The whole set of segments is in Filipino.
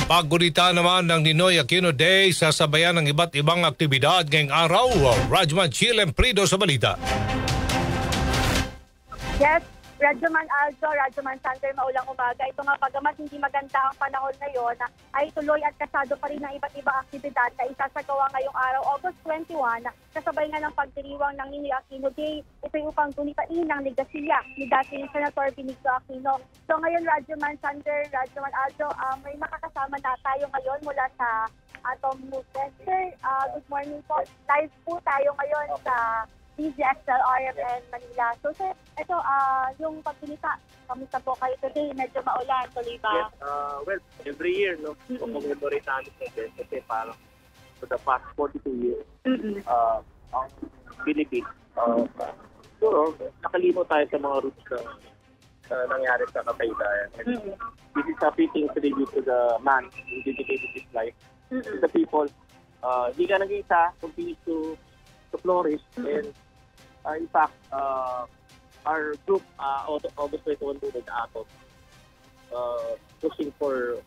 Paggunita naman ng Ninoy Aquino Day sa sabayan ng iba't ibang aktibidad ngayong araw. Rajman Chilem Prido sa balita. Yes, Radyoman Aljo, Radyoman Sander, maulang umaga. Ito nga, pagamat hindi maganda ang panahon ngayon, ay tuloy at kasado pa rin ng iba't ibang aktibidad na isasagawa ngayong araw, August 21, kasabay nga ng pagdiriwang ng Ninoy Aquino Day. Ito'y upang gunitain ng legasiya ni dating Senator Benigno Aquino. So ngayon, Radyoman Sander, Radyoman Aljo, may makakasama na tayo ngayon mula sa Atom Movement. Sir, good morning po. Live po tayo ngayon sa DZXL RMN Manila. So sir, ito yung pagpilita, kamusta po kayo today? Medyo maulan, tuloy ba? Yes, well, every year, no? Pag-commemorate namin sa kasi parang for the past 42 years, ang Philippines, siguro, nakalimo tayo sa mga roots na nangyari sa Kapaydayan. This is a fitting tribute to the man who dedicated his life to the people. Hindi ka nag-iisa, continues to flourish, and in fact, our group, August 21 movement, Atom, pushing for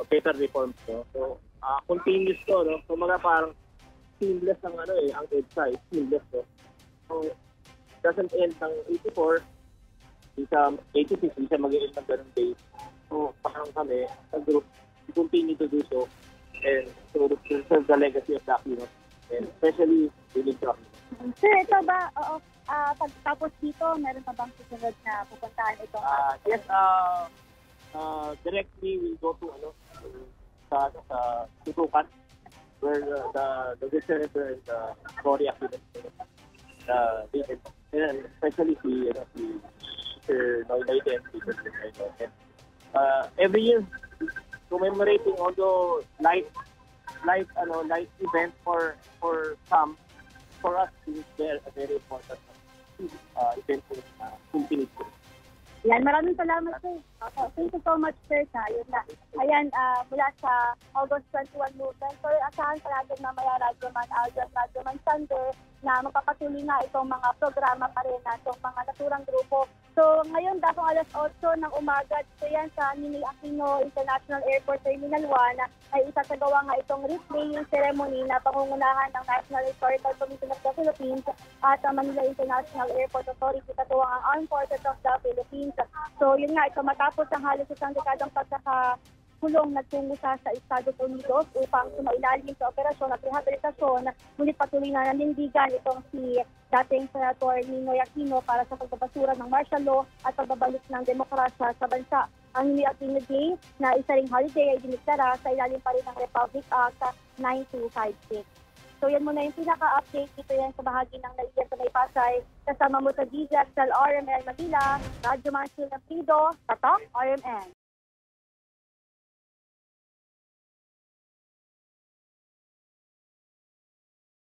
better reforms. No? So, continuous to, no? So, mga parang seamless ang ang EDSA, seamless. No? So, doesn't end ng 84, isa 86, isa mag-end ng ganun day. So, parang kami, ang group, we continue to do so, and to serve the legacy of the Aquino, and especially Benigno Aquino. Sir, ito ba, pagtapos dito, meron pa bang susunod na pupuntahan ito? Yes, directly we'll go to sa Tutukan, where the good senator and the Cory Aquino, and especially si Sir Noynoy and every year commemorating although light event for some. For us, it's a very important event to continue. Yan, maraming salamat, sir. Thank you so much, sir. Yun na. Ayan, mula sa August 21 movement. So, asahan sa natin mamaya, Radyoman Aljo at Radyoman Sander, na magpapatuloy nga itong mga programa pa rin na itong mga naturang grupo. So, ngayon, dakong alas 8 ng umaga, so yan sa Ninoy Aquino International Airport Terminal 1, ay isasagawa nga itong replaying ceremony na pangungunahan ng National Historical Commission of the Philippines at Manila International Airport Authority katuwang ang Armed Forces of the Philippines. So, yun nga, ito matapos ang halos isang dekadang pagkakakulong nagtungo sa Estados Unidos upang sumailalim sa operasyon at rehabilitasyon, ngunit patuloy na nanindigan itong si dating Senator Ninoy Aquino para sa pagbabasura ng martial law at pagbabalik ng demokrasya sa bansa. Ang Ninoy Aquino Day na isa ring holiday ay diniklara sa ilalim pa rin ng Republic Act 9256. So yan muna yung pinaka-update dito yan sa bahagi ng Naiya sa May Pasay. Kasama mo sa DZXL RMN Manila, Radyoman Chilem Prido, Tatak RMN.